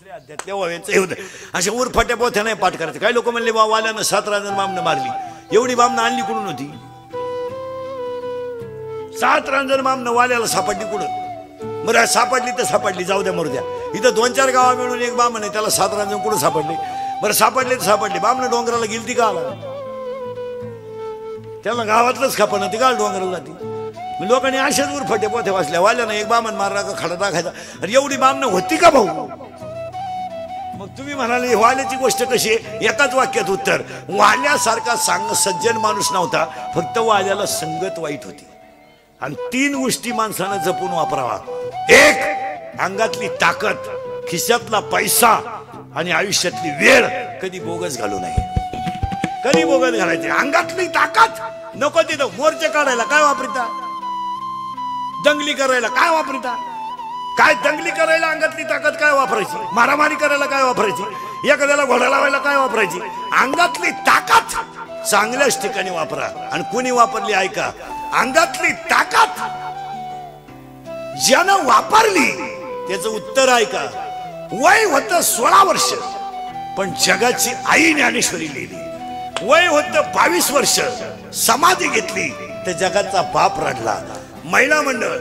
त्यातल्या ओव्यांचं होतं. अशा उरफाट्या पोथ्या नाही पाठ करायचं. काही लोक म्हणले बा वाल्यानं 7 रांजण बामणं मारली. एवढी बामणं आणली कुठून होती? 7 रांजण बामणं वाल्याला सापडली कुठं? बरं सापडली तर सापडली, जाऊ द्या मरू द्या. इथं 2-4 गावा मिळून एक बामण आहे, त्याला 7 रांजण कुठं सापडले? बरं सापडले तर सापडले. बामणं डोंगराला गेलती का आला? त्याला गावातलंच खापणं ती गाल डोंगराला जाती. लोकांनी अशाच उरफाटे पोथे वाचल्या. वाल्यानं एक बामण मारला का खडा टाकायचा. अरे एवढी बामणं होती का भाऊ? मग तुम्ही म्हणाले वाल्याची गोष्ट कशी आहे? एकाच वाक्यात उत्तर, वाल्यासारखा सज्जन माणूस नव्हता, फक्त वाल्याला संगत वाईट होती. आणि 3 गोष्टी माणसानं जपून वापरावा. 1 अंगातली ताकद, खिशातला पैसा आणि आयुष्यातली वेळ कधी बोगस घालू नये. कधी बोगस घालायचे. अंगातली ताकद नको तिथं. मोर्चे काढायला काय वापरिता? दंगली करायला काय वापरिता? काय दंगली करायला अंगातली ताकद काय वापरायची? मारामारी करायला काय वापरायची? एखाद्याला घोडा लावायला काय वापरायची? अंगातली ताकद चांगल्याच ठिकाणी वापरा. आणि कोणी वापरली ऐका, अंगातली ताकद ज्यानं वापरली त्याचं उत्तर ऐका. वय होतं 16 वर्ष, पण जगाची आई ज्ञानेश्वरी लिहिली. वय होतं 22 वर्ष, समाधी घेतली तर जगाचा बाप रडला. महिला मंडळ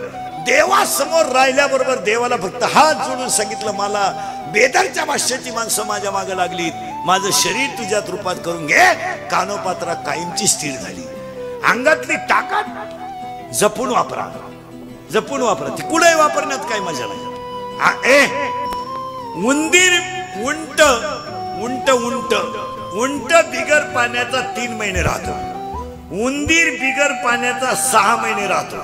देवासमोर राहिल्याबरोबर देवाला फक्त हात जोडून सांगितलं, मला बेदरच्या भाष्याची माणसं माझ्या मागे लागलीत, माझं शरीर तुझ्यात रूपात करून घे. कानोपात्रा कायमची स्थिर झाली. अंगातली ताकद जपून वापरा, जपून वापरा. ती कुठे वापरण्यात काय मजा नाही. उंदीर उंट उंट उंट उंट बिगर पाण्याचा 3 महिने राहतो. उंदीर बिगर पाण्याचा 6 महिने राहतो.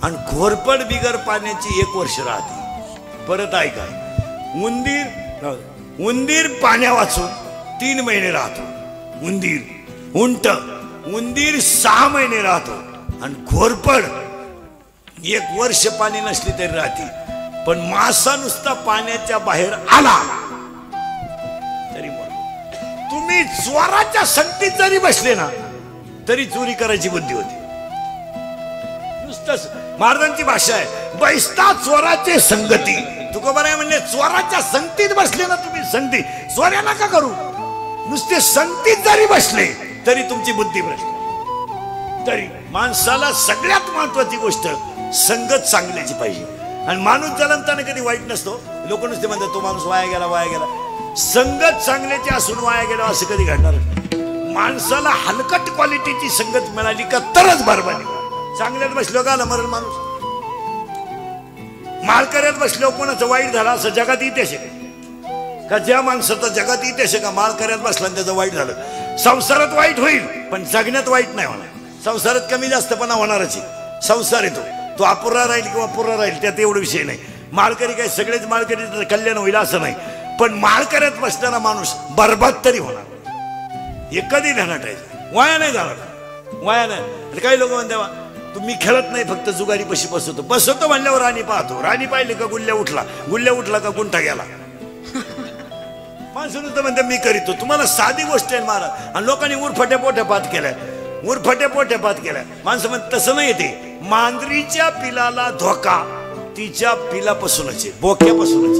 आणि घोरपड बिगर पाण्याची 1 वर्ष राहते. परत ऐका, उंदीर पाण्या वाचून 3 महिने राहतो. उंट उंदीर 6 महिने राहतो. आणि घोरपड 1 वर्ष पाणी नसली तरी राहते. पण मासा नुसता पाण्याच्या बाहेर आला तरी मग तुम्ही चोराच्या संगतीत जरी बसले ना तरी चोरी करायची बुद्धी होती. नुसतंच महाराजांची भाषा आहे, बैसता चोराचे संगती. तुकोबाराय म्हणले चोराच्या संगतीत बसले ना तुम्ही, संगती चोऱ्या नका करू. नुसते संगतीत जरी बसले तरी तुमची बुद्धी भ्रष्ट. तरी माणसाला सगळ्यात महत्वाची गोष्ट संगत चांगल्याची पाहिजे. आणि माणूस जन्मताना कधी वाईट नसतो. लोक नुसते म्हणतात तो माणूस वाया गेला वाया गेला. संगत चांगल्याची असून वाया गेला असं कधी घडणार? माणसाला हलकट क्वालिटीची संगत मिळाली का तरच बरबादी. चांगल्यात बसलो का आला मरण माणूस. माळकऱ्यात बसलो कोणाचं वाईट झालं असं जगात इतिहास आहे का? ज्या माणसाचा जगात इतिहास आहे का माळकऱ्यात बसला आणि त्याचं वाईट झालं. संसारात वाईट होईल पण जगण्यात वाईट नाही होणार. संसारात कमी जास्तपणा होणारच आहे. संसार येतो तो अपुरा राहील किंवा पुरा राहील त्यात एवढा विषय नाही. माळकरी काय सगळेच माळकरी कल्याण होईल असं नाही. पण माळकऱ्यात बसणारा माणूस बरबाद तरी होणार. हे कधी ध्यानात ठेवायचं. वाया नाही जाणार, वाया नाही. काही लोक म्हणतात तुम्ही खेळत नाही फक्त जुगारी पशी बसवतो. बसवतो म्हणल्यावर राणी पाहतो. राणी पाहिली का गुल्ल्या उठला, गुल्ल्या उठला का गुंठा गेला. माणसं नुसतं म्हणतात मी करीतो. तुम्हाला साधी गोष्ट आहे महाराज. आणि लोकांनी उरफाट्या पोट्या पात केल्या, उरफाट्या पोट्या पात केल्या. माणसं म्हणत तसं नाही येते. मांजरीच्या पिलाला धोका तिच्या पिलापासूनच, बोक्यापासूनच.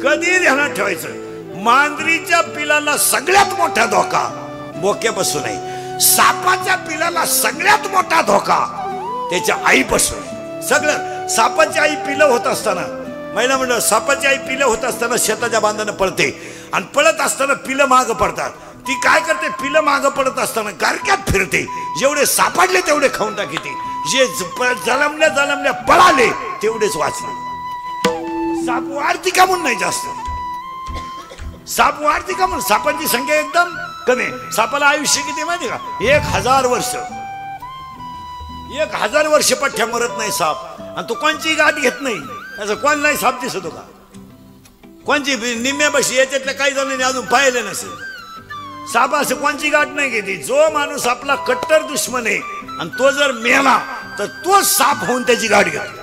कधी ध्यानात ठेवायचं, मांजरीच्या पिलाला सगळ्यात मोठा धोका बोक्यापासून आहे. सापाच्या पिलाला सगळ्यात मोठा धोका त्याच्या आईपासून. सगळं सापाची आई पिलं होत असताना, महिला मंडळ सापाची आई पिलं होत असताना शेताच्या बांधानं पळते. आणि पळत असताना पिलं मागं पडतात. ती काय करते, पिलं मागं पडत असताना गारक्यात फिरते. जेवढे सापडले तेवढे खाऊन टाकते. जे जलमल्या पळाले तेवढेच वाचले. साप वाढती का म्हणून नाही जास्त. साप वाढती का म्हणून सापांची संख्या एकदम कमी. सापाला आयुष्य किती माहिती का? 1000 वर्ष. 1000 वर्ष पठ्ठ्या मरत नाही साप. आणि तो कोणची गाठ घेत नाही. असं कोण नाही साप दिसतो का? कोणची निम्म्या बशी याच्यातल्या काही जणांनी अजून पाहिले नसेल. साप असं कोणची गाठ नाही घेते. जो माणूस आपला कट्टर दुश्मन आहे आणि तो जर मेला तर तो साप होऊन त्याची गाठ घेतो.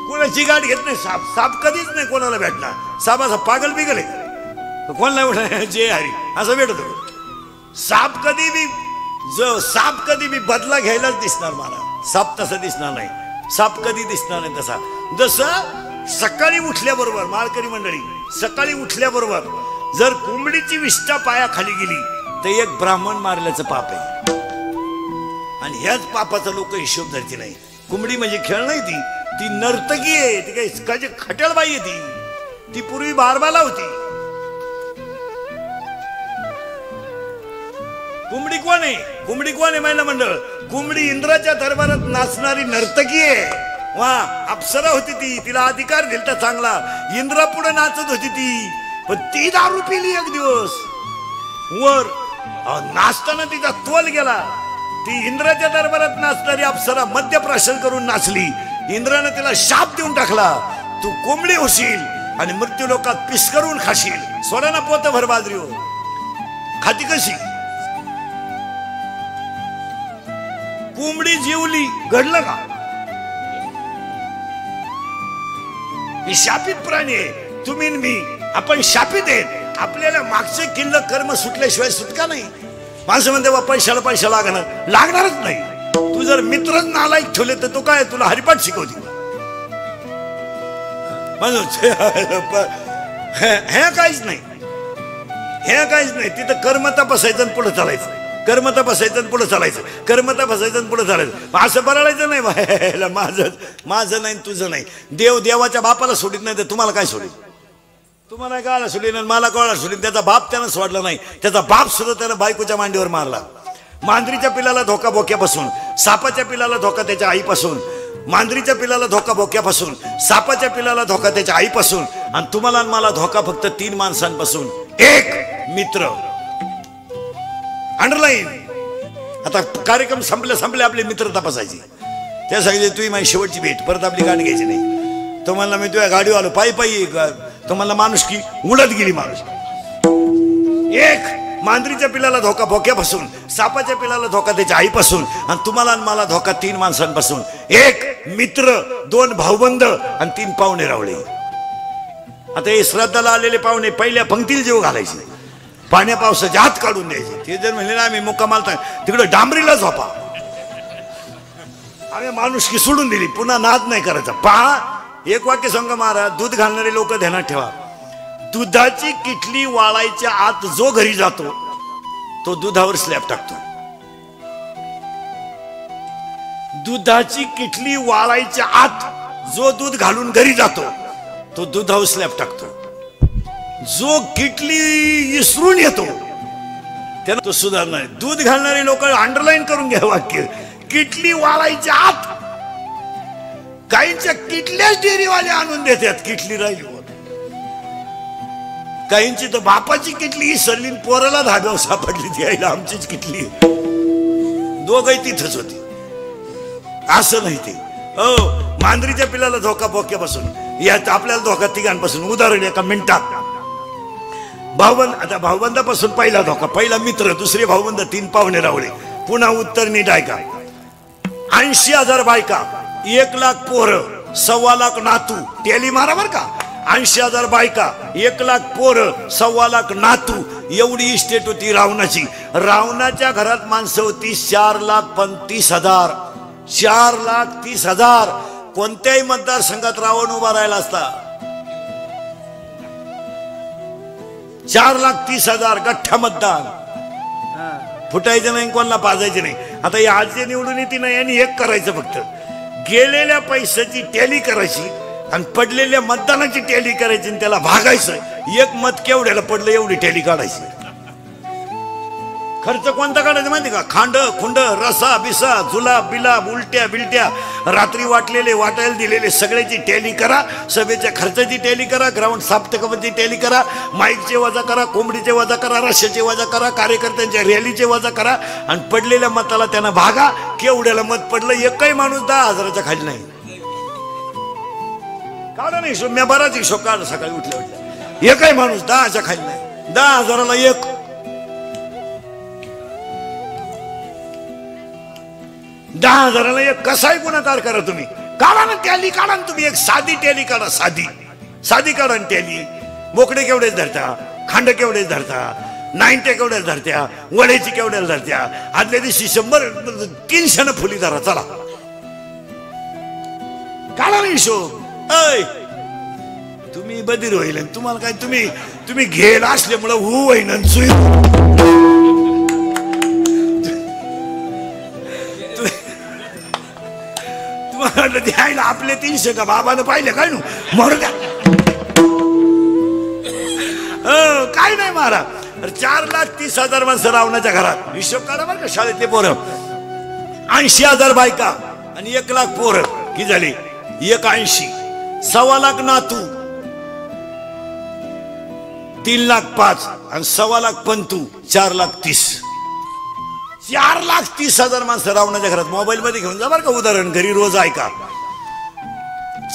कोणाची गाठ घेत नाही साप. साप कधीच नाही कोणाला भेटला. साप असा पागल बिगल आहे, कोणाला भेटला जे हरी असं भेटतो. साप कधी बी बदला घ्यायलाच दिसणार मला. साप तसा दिसणार नाही. साप कधी दिसणार नाही तसा. जसं सकाळी उठल्याबरोबर माळकरी मंडळी सकाळी उठल्याबरोबर जर कोंबडीची विष्ठा पायाखाली गेली तर एक ब्राह्मण मारल्याचं पाप आहे आणि ह्याच पापाचा लोक हिशोब धरते नाही. कोंबडी म्हणजे खेळ नाही, ती नर्तकी आहे, ती काही खट्याळबाई आहे, ती पूर्वी बारबाला होती. कोंबडी कोण आहे? कोंबडी कोण आहे महिला मंडळ? कोंबडी इंद्राच्या दरबारात नाचणारी नर्तकी आहे. वा, अप्सरा होती ती, तिला अधिकार दिलता चांगला, इंद्रा पुढे नाचत होती ती. पण ती दारू पिली एक दिवस वर, नाचताना तिचा तोल गेला. ती इंद्राच्या दरबारात नाचणारी अप्सरा मद्यप्राशन करून नाचली. इंद्राने तिला शाप देऊन टाकला, तू कोंबडी होशील आणि मृत्यू लोकात पिस करून खाशील. सोडाना पोत भर बाजरी हो, खाती कशी? कोंबडी जीवली, घडलं का? ही शापित प्राणी आहे. तुम्ही मी आपण शापित आहेत. आपल्याला मागचे किल्ल कर्म सुटल्याशिवाय सुटका नाही. माणसं म्हणते बा पैसा लागणारच नाही. तू जर मित्रच नालायक ठेवले तर तो काय तुला हरिपाठ शिकवतील? हे काहीच नाही, हे काहीच नाही. तिथं कर्म तपासायचं आणि पुढे चालायचं, कर्म तपासायचं आणि पुढे चालायचं, कर्म तपासायचं आणि पुढे चालायचं. असं बरळायचं नाही बा माझं नाही तुझं नाही. देव देवाच्या बापाला सोडित नाही तर तुम्हाला काय सोडेल? तुम्हाला गाळा सोडीन आणि मला गाळा सोडीन. त्याचा बाप त्यानं सोडला नाही. त्याचा बाप सुद्धा त्यानं बायकोच्या मांडीवर मारला. मांजरीच्या पिलाला धोका बोक्यापासून, सापाच्या पिलाला धोका त्याच्या आईपासून, मांजरीच्या पिलाला धोका बोक्यापासून, सापाच्या पिलाला धोका त्याच्या आईपासून, आणि तुम्हाला आणि मला धोका फक्त 3 माणसांपासून. एक मित्र. अंडरलाईन. आता कार्यक्रम संपले आपले मित्र तपासायचे. त्या सांगितले तुझी माझी शेवटची भेट, परत आपली गाडी घ्यायची नाही. तो म्हणला मी तुझ्या गाडीवर आलो पायी. तो म्हणला माणूस की उडत गेली माणूस. एक मांजरीच्या पिलाला धोका बोक्यापासून, सापाच्या पिलाला धोका त्याच्या आईपासून, आणि तुम्हाला आणि मला धोका 3 माणसांपासून. एक मित्र, 2 भाऊबंद आणि 3 पाहुणे रावळे. आता हे श्राद्धाला आलेले पाहुणे पहिल्या पंक्तीला जेव घालायचे, पाण्या पावसाच्या हात काढून द्यायचे. ते जर म्हणले ना आम्ही मुक्कामाला तिकडे डांबरीला झोपा, आम्ही माणूस की सोडून दिली, पुन्हा नाद नाही करायचा. पहा, एक वाक्य सांगा महाराज, दूध घालणारे लोक ध्यानात ठेवा. दुधाची किटली वाळायच्या आत जो घरी जातो तो दुधावर स्लॅब टाकतो. दुधाची किटली वाळायच्या आत जो दूध घालून घरी जातो तो दुधावर स्लॅब टाकतो. जो किटली इसरून येतो त्याला तो सुधारणार. दूध घालणारे लोक अंडरलाईन करून घ्या वाक्य, किटली वाळायच्या आत. काहींच्या किटल्याच डेअरीवाले आणून देतात, किटली राहिली. काहींची तर बापाची किटली इसरली, पोराला धाब्यावर सापडली, ती आईला आमचीच किटली. दोघही तिथंच होती. असं नाही ते. मांजरीच्या पिलाला धोका बोक्यापासून, यात आपल्याला धोका 3घांपासून. उदाहरण एका मिनिटात. भाऊबंद. आता भाऊबंदापासून पहिला धोका, पहिला मित्र, दुसरे भाऊबंद, 3 पाहुणे रावळे. पुन्हा उत्तर नीट ऐका. 80,000 बायका, 1,00,000 पोरं, 1,25,000 नातू. टेली मारा बर का. 80,000 बायका, 1,00,000 पोरं, 1,25,000 नातू. एवढी इस्टेट होती रावणाची. रावणाच्या घरात माणसं होती 4,30,000. 4,30,000. कोणत्याही मतदारसंघात रावण उभा राहिला असता. 4,30,000 गठ्ठा मतदान. फुटायचं नाही, कोणाला पाजायचे नाही. आता या आज जे निवडून येते नाही यांनी एक करायचं, फक्त गेलेल्या पैशाची टॅली करायची आणि पडलेल्या मतदानाची टॅली करायची आणि त्याला भागायचं. एक मत केवढ्याला पडलं एवढी टॅली काढायची. खर्च कोणता काढायचा माहिती का? खांड खुंड, रसा बिसा, जुलाब बिलाब, उलट्या बिलट्या, रात्री वाटलेले वाटायला दिलेले सगळ्याची टॅली करा. सभेच्या खर्चाची टॅली करा, ग्राउंड साप्ताहिकाची टॅली करा, माईकचे वजा करा, कोंबडीचे वजा करा, रश्याचे वजा करा, कार्यकर्त्यांच्या रॅलीचे वजा करा आणि पडलेल्या मताला त्यांना भागा. केवढ्याला मत पडलं? एकही माणूस 10,000च्या खाली नाही. काढा नाही हिशोब, मी बराच हिशोब काढला सकाळी उठल्या उठल्या. एकही माणूस 10च्या खाली नाही. 10,000ला एक. 10,000ला एक कसाही गुणाकार करा तुम्ही. काढा ना टॅली, काढा ना तुम्ही. एक साधी टॅली काढा, साधी काढा ना टॅली. बोकडे केवढेच धरता, खांड केवढेच धरता, 90 केवढ्याच धरत्या, वड्याची केवढ्याला धरत्या. आदल्या दिवशी 100-300 फुली धरा. चला काढा ना हिशोब. तुम्ही बधीर होईल तुम्हाला काय तुम्ही घेल असल्यामुळं हू होईन सुई तुम्हाला द्यायला आपले 300 का बाबानं पाहिले काय नु मरू द्या काय नाही मारा 4,30,000 माणसं रावणाच्या घरात हिशोब करा बरं का शाळेतले पोरं 80,000 बायका आणि 1,00,000 पोरं ही झाली 180 1,00,000 नातू 3,05,000 आणि 1,00,000 पंतू 4,30,000 4,30,000 माणसं रावणाच्या घरात मोबाईल मध्ये घेऊन जा बरं का उदाहरण घरी रोज ऐका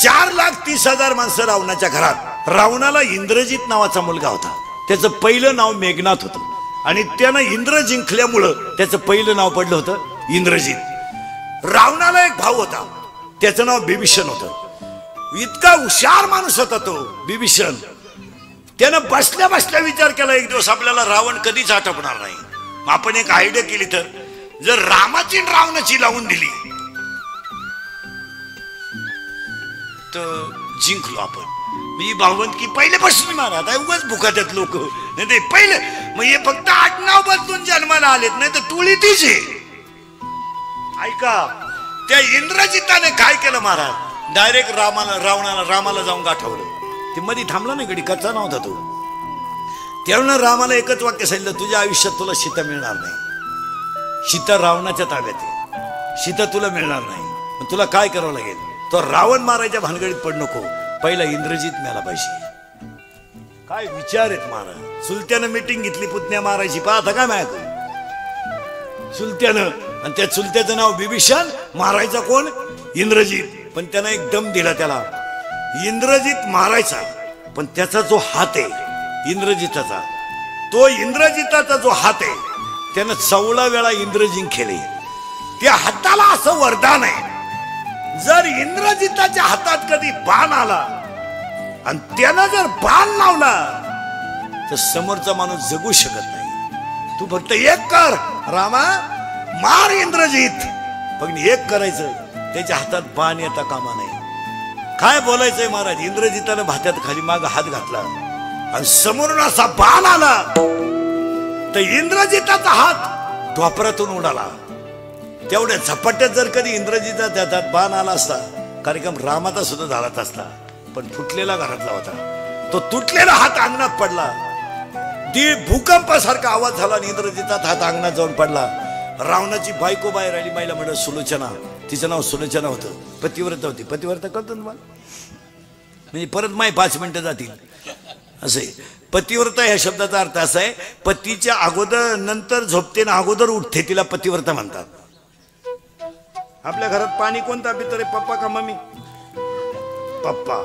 4,30,000 माणसं रावणाच्या घरात रावणाला इंद्रजित नावाचा मुलगा होता त्याचं पहिलं नाव मेघनाथ होतं आणि त्यानं इंद्र जिंकल्यामुळं त्याचं पहिलं नाव पडलं होतं इंद्रजित रावणाला एक भाऊ होता त्याचं नाव बिभीषण होतं इतका हुशार माणूस होता तो बिभीषण त्यानं बसल्या बसल्या विचार केला एक दिवस आपल्याला रावण कधीच आटपणार नाही आपण एक आयडिया केली तर जर रामाची रावणाची लावून दिली तर जिंकलो आपण मी भावंत की पहिल्यापासून मारा उगाच भुकातात लोक नाही ते पहिले मग हे फक्त 8 बदलून जन्माला आलेत नाही तर टोळी तीच आहे ऐका त्या इंद्रजिताने काय केलं महाराज डायरेक्ट रामाला जाऊन गाठवलं ते मध्ये थांबला नाही गडी कच्चा नव्हता तो त्यावेळेला रामाला एकच वाक्य सांगितलं तुझ्या आयुष्यात तुला सीता मिळणार नाही सीता रावणाच्या ताब्यात आहे सीता तुला मिळणार नाही तुला काय करावं लागेल तो रावण मारायच्या भानगडीत पड नको पहिला इंद्रजित मिळाला पाहिजे काय विचार आहेत महाराज चुलत्यानं मीटिंग घेतली पुतण्या मारायची पाहता काय माहिती चुलत्यानं आणि त्या चुलत्याचं नाव बिभीषण मारायचा कोण इंद्रजित पण त्यानं एक दम दिला त्याला इंद्रजित मारायचा पण त्याचा जो हात आहे इंद्रजिताचा तो इंद्रजिताचा जो हात आहे त्यानं 14 वेळा इंद्र जिंकले त्या हाताला असं वरदान आहे जर इंद्रजिताच्या हातात कधी बाण आला आणि त्यानं जर बाण लावला तर समोरचा माणूस जगू शकत नाही तू फक्त एक कर रामा मार इंद्रजित पण एक करायचं त्याच्या हातात बाण येता कामा नाही काय बोलायचंय महाराज इंद्रजितानं भात्यात खाली माग हात घातला आणि समोरून असा बाण आला तर इंद्रजिताचा हात ढोपरातून उडाला तेवढ्या झपाट्यात जर कधी इंद्रजिताच्या हातात बाण आला असता कार्यक्रम रामाचा सुद्धा झालाच असता पण फुटलेला घरातला होता तो तुटलेला हात अंगणात पडला भूकंपासारखा आवाज झाला आणि इंद्रजितात हात अंगणात जाऊन पडला रावणाची बायको बाहेर आली महिला म्हणत सुलोचना तिचं नाव सुलोचना होतं पतिव्रता होती पतिव्रता कळतो ना मला म्हणजे परत माय 5 मिनिटं जातील असे पतिव्रता ह्या शब्दाचा अर्थ असा आहे पतीच्या अगोदर नंतर झोपते ना अगोदर उठते तिला पतिव्रता म्हणतात आपल्या घरात पाणी कोणता पितर आहे पप्पा का मम्मी पप्पा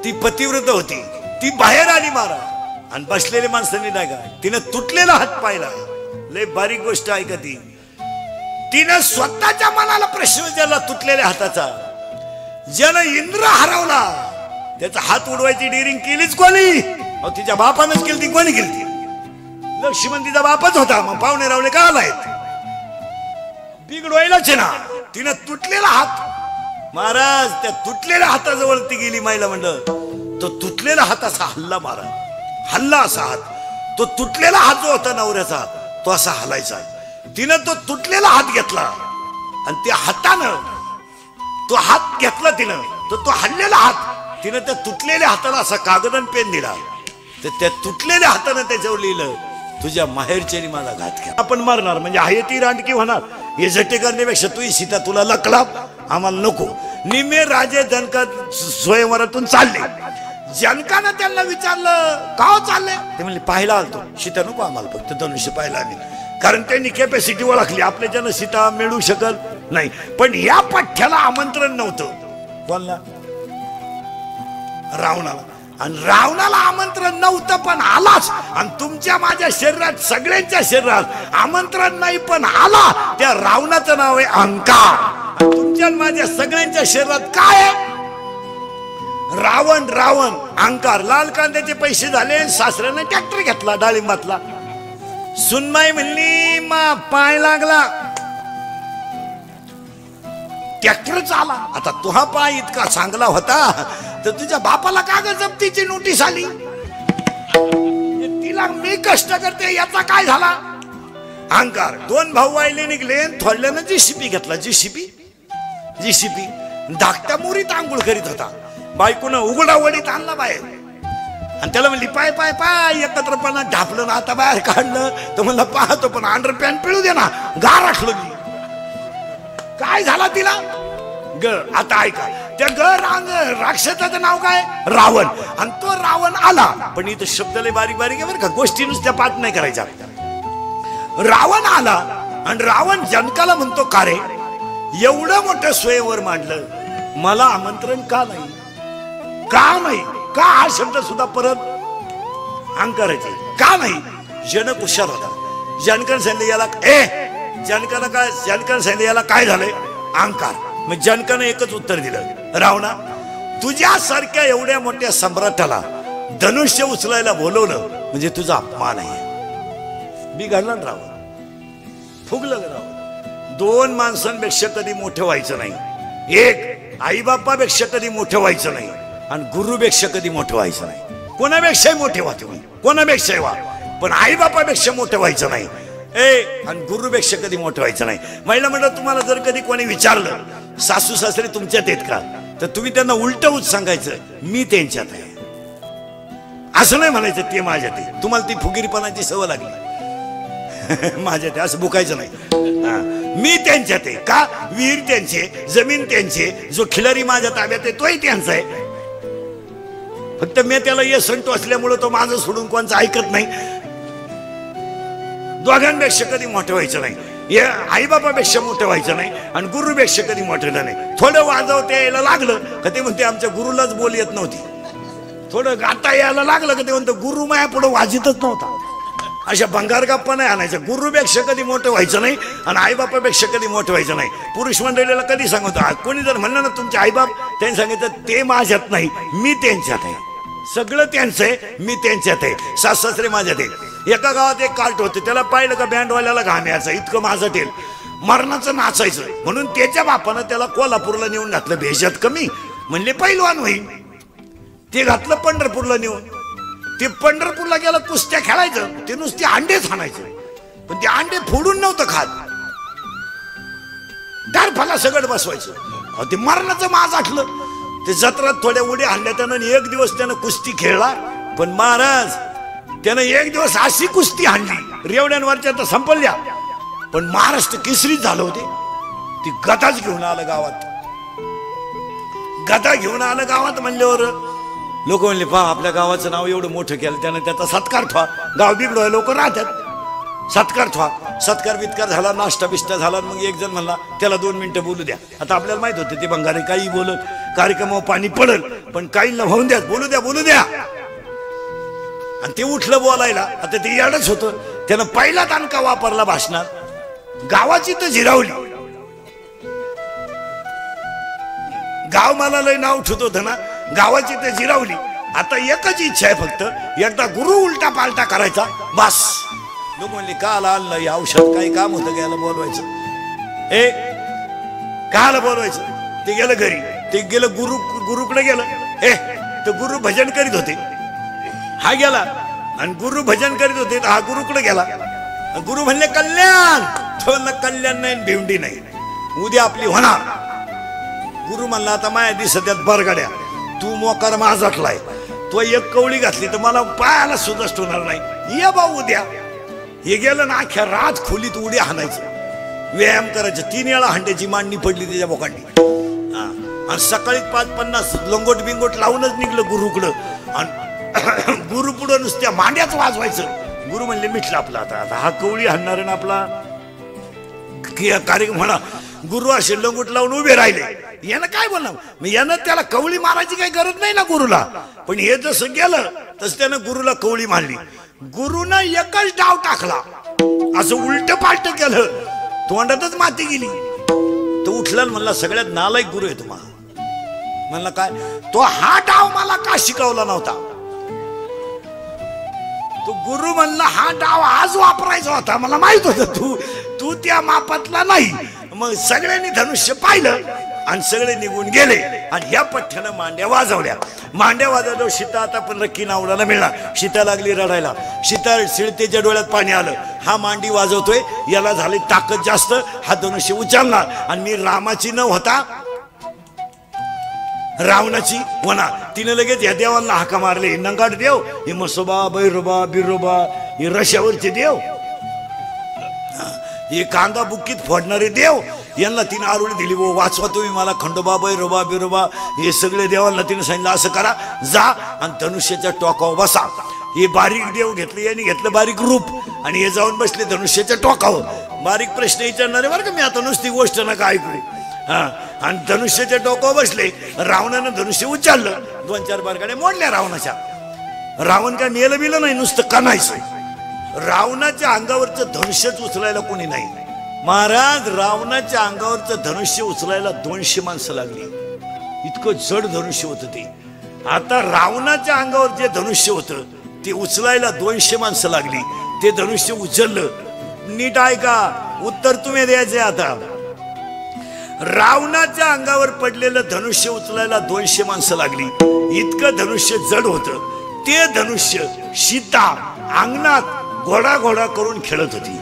ती पतिव्रता होती ती बाहेर आली मारा आणि बसलेल्या माणसांनी नाही का तिनं तुटलेला हात पाहिला लय बारीक गोष्ट आहे का ती तिनं स्वतःच्या मनाला प्रश्न विचारला तुटलेल्या हाताचा ज्यानं इंद्र हरवला त्याचा हात उडवायची डिरिंग केलीच कोणी अहो तिच्या बापानंच केली ती कोणी केली लक्ष्मण तिचा बापच होता मग पाहुणे रावले का आलायत बिघडवायलाच ना तिनं तुटलेला हात महाराज त्या तुटलेल्या हाताजवळ ती गेली महिला म्हणलं तो तुटलेला हात असा हल्ला मारा हल्ला असा हात तो तुटलेला हात जो होता नवऱ्याचा तो असा हलायचा तिनं तो तुटलेला हात घेतला आणि त्या हातानं तो हात घेतला तिनं तो हल्लेला हात तिनं त्या तुटलेल्या हाताला असा कागद आणि पेन दिला तर त्या तुटलेल्या हातानं त्याच्यावर लिहिलं तुझ्या माहेरच्यानी माझा घात केला आपण मरणार म्हणजे आहे ती रांडकी होणार हे झटे करण्यापेक्षा तू सीता तुला लकला आम्हाला नको निम्मे राजे जनका स्वयंवरातून चालले जनकानं त्यांना विचारलं का चालले ते म्हणले पाहायला आलतो सीता नको आम्हाला फक्त धनुष्य पाहायला आम्ही कारण त्यांनी कॅपॅसिटी ओळखली आपल्याच्यानं सीता मिळू शकत नाही पण या पठ्ठ्याला आमंत्रण नव्हतं बोलला रावणाला आणि रावणाला आमंत्रण नव्हतं पण आलाच आणि तुमच्या माझ्या शरीरात सगळ्यांच्या शरीरात आमंत्रण नाही पण आला त्या रावणाचं नाव आहे अहंकार तुमच्या माझ्या सगळ्यांच्या शरीरात काय आहे रावण रावण अहंकार लाल कांद्याचे पैसे झाले सासऱ्याने ट्रॅक्टर घेतला डाळिंबातला सुनमाई म्हणली मा पाय लागला ट्रॅक्टरच आला. आता तुहा पाय इतका चांगला होता तर तुझ्या बापाला का ग जप्तीची नोटीस आली? तिला मी कष्ट करते याचा काय झाला? अहंकार. दोन भाऊ वाहिले निघले, थोडल्यानं जीसीपी घेतला. जीसीपी धाकट्या मुरीत आंघोळ करीत होता. बायकोनं उघडा वडीत आणला बाहेर आणि त्याला म्हणली पाय पाय पाय. एकत्रपणा ढापलं ना, आता बाहेर काढलं तर म्हणला पाहतो पण अंडर पॅन्ट पिळू दे ना, गार आठलो मी. काय झाला तिला? ग. आता ऐका, त्या राक्षसाचं नाव काय? रावण. आणि तो रावण आला, पण इथं शब्द लय बारीक बारीक आहे बरं का, गोष्टी नुसत्या पाठ नाही करायच्या. रावण आला आणि रावण जनकाला म्हणतो का रे एवढं मोठं स्वयंवर मांडलं, मला आमंत्रण का नाही? का हा शब्द सुद्धा परत अहंकाराचे का नाही? जनक हुशार होता. जनकाने सांगितलं याला जनकाने सांगितलं याला काय झालंय? अहंकार. मग जनकाने एकच उत्तर दिलं, रावणा तुझ्यासारख्या एवढ्या मोठ्या सम्राटाला धनुष्य उचलायला बोलवलं म्हणजे तुझा अपमान आहे. बिघडला रावण, फुगलं रावण. दोन माणसांपेक्षा कधी मोठं व्हायचं नाही. एक आई बापापेक्षा कधी मोठं व्हायचं नाही आणि गुरुपेक्षा कधी मोठं व्हायचं नाही. कोणापेक्षाही मोठे व्हा तुम्ही, कोणापेक्षाही व्हा, पण आई बापापेक्षा मोठं व्हायचं नाही. आणि गुरुपेक्षा कधी मोठं व्हायचं नाही. महिला म्हणलं तुम्हाला जर कधी कोणी विचारलं सासू सासरे तुमच्यात आहेत का, तर तुम्ही त्यांना उलटवून सांगायचं मी त्यांच्यात आहे. असं नाही म्हणायचं ते माझ्यात आहे. तुम्हाला ती फुगीरपणाची सवय लागली माझ्यात असं बुकायचं नाही. मी त्यांच्यात आहे का? विहीर त्यांचे, जमीन त्यांचे, जो खिलारी माझ्या ताब्यात आहे तोही त्यांचा आहे. फक्त मी त्याला ये संतो असल्यामुळे तो माझं सोडून कोणचं ऐकत नाही. दोघांपेक्षा कधी मोठं व्हायचं नाही. आई बापापेक्षा मोठं व्हायचं नाही आणि गुरुपेक्षा कधी मोठं नाही. थोडं वाजवता यायला लागलं का ते म्हणते आमच्या गुरुलाच बोल येत नव्हती. थोडं गाता यायला लागलं का ते म्हणतो गुरु माया पुढे वाजितच नव्हता. अशा भंगार गप्पा नाही आणायच्या. गुरुपेक्षा कधी मोठं व्हायचं नाही आणि आईबापापेक्षा कधी मोठं व्हायचं नाही. पुरुष मंडळीला कधी सांगतो, कोणी जर म्हणलं ना तुमचे आईबाप, त्यांनी सांगितलं ते माझ्यात नाही मी त्यांच्यात आहे. सगळं त्यांचं आहे, मी त्यांच्यात आहे. सासरे माझ्यात आहे. एका गावात एक कार्ट होते, त्याला पाहिलं का बँडवाल्याला घाम यायचा, इतकं माझं टेल मरणाचं नाचायचं. म्हणून त्याच्या बापानं त्याला कोल्हापूरला नेऊन घातलं. भेषात कमी म्हणले पैलवान होईल. ते घातलं पंढरपूरला नेऊन. ते पंढरपूरला गेलं कुस्त्या खेळायचं, ते नुसते अंडेच आणायचं, पण ते अंडे फोडून नव्हतं खात, डारफाला सगळं बसवायचं. ते मरणाचं माज आठलं. ते जत्रात थोड्या उड्या आणल्या त्यानं. एक दिवस त्यानं कुस्ती खेळला, पण महाराज त्यानं एक दिवस अशी कुस्ती आणली रेवड्यांवरच्या तर संपल्या, पण महाराष्ट्र केसरीच झालं होते. ती गदाच घेऊन आलं गावात. गदा घेऊन आलं गावात म्हणल्यावर लोक म्हणले पहा आपल्या गावाचं नाव एवढं मोठं केलं त्यानं, त्याचा सत्कार ठेवा. गाव बिघडोय लोक राहतात, सत्कार ठेवा. सत्कार बित्कार झाला, नाश्ता बिष्टा झाला. मग एक जण म्हणला त्याला 2 मिनिटं बोलू द्या. आता आपल्याला माहित होतं ते बंगाली काही बोलत, कार्यक्रमावर पाणी पडल, पण काहींना होऊन द्या, बोलू द्या बोलू द्या. आणि ते उठलं बोलायला. आता ते याडच होतं. त्यानं पहिला दणका वापरला भाषणात. गावाची तर झिरावली. गाव मला लय नाव ठेवत होतं ना, गावाची तर जिरावली. आता एकच इच्छा आहे फक्त, एकदा गुरु उलटा पालटा करायचा बस. लोक म्हणले काल आणलं हे औषध, काही काम होतं घ्यायला बोलवायचं. काल बोलवायचं. ते गेलं घरी, ते गेलं गुरुकडे गेलं. तर गुरु भजन करीत होते, हा गेला. आणि गुरु भजन करीत होते, हा गुरुकडे गेला. गुरु म्हणले कल्याण. तो ना कल्याण नाही, भेंडी नाही, उद्या आपली होणार. गुरु म्हणला आता माया दिसत्यात बरगड्या, तू मोकार माझाटलाय, तो एक कवळी घातली तर मला पायाला सुद्धा होणार नाही. ये बा उद्या. हे गेलं ना अख्ख्या रात खोलीत उड्या हाणायचं, व्यायाम करायचं. 3 वेळा हंड्याची मांडणी पडली त्याच्या बोकांडी. आणि सकाळी 5:50 लंगोट बिंगोट लावूनच निघलं गुरुकडं. आणि गुरु पुढं नुसत्या मांड्याच वाजवायचं. गुरु म्हणले मिटलं आपला आता हा कवळी हाणणार ना आपला कार्यक्रम म्हणा. गुरु असे लंगोट लावून उभे राहिले. यानं काय बोलणार, यानं त्याला कवळी मारायची काही गरज नाही ना गुरुला. पण हे जसं गेलं तसं त्यानं गुरुला कवळी मारली. गुरुनं एकच डाव टाकला, असं उलट पालट केलं, तोंडातच माती गेली. तो उठला म्हणला सगळ्यात नालायक गुरु आहे तुम्हाला. म्हणला काय, तो हा डाव मला का शिकवला नव्हता. तो गुरु म्हणला हा डाव आज वापरायचा होता, मला माहित होतं तू त्या मापातला नाही. मग सगळ्यांनी धनुष्य पाहिलं, आणि सगळे निघून गेले आणि या पठ्ठ्यानं मांड्या वाजवल्या. मांड्या वाजवल्यावर सीता आता पण नक्की नावडाला मिळणार. सीता लागली रडायला. सीता शिळतेच्या डोळ्यात पाणी आलं. हा मांडी वाजवतोय, याला झाली ताकद जास्त, हा धनुष्य उचलणार आणि मी रामाची न होता रावणाची होणार. तिने लगेच या देवांना हाका मारले. नंगाट देव, हे मसोबा बैरोबा बिरोबा, हे रश्यावरचे देव, हे कांदा बुक्कीत फोडणारे देव, यांना तिने आरुळी दिली. वो वाचवा तुम्ही मला, खंडोबा बैरोबा बिरोबा, हे सगळे देवांना तिने सांगितलं असं करा, जा आणि धनुष्याच्या टोकावर बसा. हे बारीक देव घेतले, यांनी घेतलं बारीक रूप आणि हे जाऊन बसले धनुष्याच्या टोकावर. बारीक प्रश्न विचारणारे बरं का, मी आता नुसती गोष्ट नका ऐकू. हा, आणि धनुष्याच्या टोकावर बसले. रावणानं धनुष्य उचललं, 2-4 बारकाड्या मोडल्या रावणाच्या. रावण काय मेलं बिलं नाही, नुसतं कणायचं. रावणाच्या अंगावरचं धनुष्यच उचलायला कोणी नाही. महाराज, रावणाच्या अंगावरचं धनुष्य उचलायला 200 माणसं लागली. इतकं जड धनुष्य होतं ते. आता रावणाच्या अंगावर जे धनुष्य होतं ते उचलायला 200 माणसं लागली. ते धनुष्य उचललं. नीट ऐका, उत्तर तुम्ही द्यायचे. आता रावणाच्या अंगावर पडलेलं धनुष्य उचलायला 200 माणसं लागली. इतकं धनुष्य जड होतं. ते धनुष्य सीता अंगणात घोडा घोडा करून खेळत होती.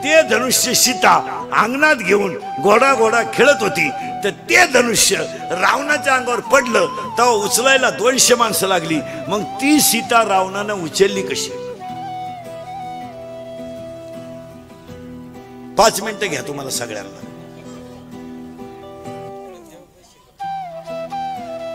ते धनुष्य सीता अंगणात घेऊन घोडा घोडा खेळत होती. तर ते धनुष्य रावणाच्या अंगावर पडलं तेव्हा उचलायला 200 माणसं लागली. मग ती सीता रावणानं उचलली कशी? 5 मिनिटं घ्या तुम्हाला सगळ्यांना.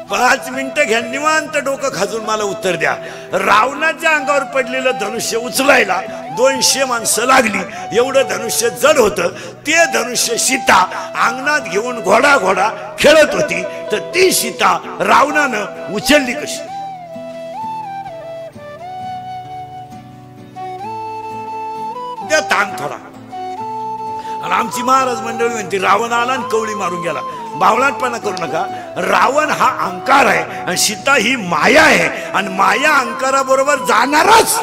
5 मिनिटं घ्या, निवांत डोकं खाजून मला उत्तर द्या. रावणाच्या अंगावर पडलेलं धनुष्य उचलायला 200 माणसं लागली. एवढं धनुष्य जड होतं. ते धनुष्य सीता अंगणात घेऊन घोडा घोडा खेळत होती. तर ती सीता रावणानं उचलली कशी? त्या ताण थोडा. आणि आमची महाराज मंडळी म्हणते रावण आला आणि कवळी मारून गेला. बावळटपणा करू नका. रावण हा अहंकार आहे आणि सीता ही माया आहे. आणि माया अहंकाराबरोबर जाणारच.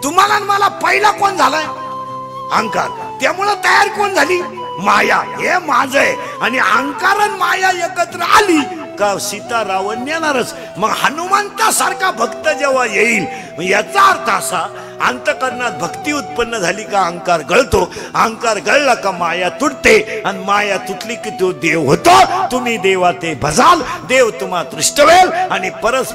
तुम्हाला मला पहिला कोण झालाय? अहंकार. त्यामुळे तयार कोण झाली? माया. हे माझं आहे. आणि अहंकार आणि माया एकत्र आली का सीता रावण येणारच. मग हनुमंतासारखा भक्त जेव्हा येईल, याचा अर्थ असा, अंतकरणात भक्ती उत्पन्न झाली का अहंकार गळतो. अहंकार गळला का माया तुटते. आणि माया तुटली की तो देव होतो. तुम्ही देवा ते भजाल, देव तुम्हा दृष्टवेल आणि परस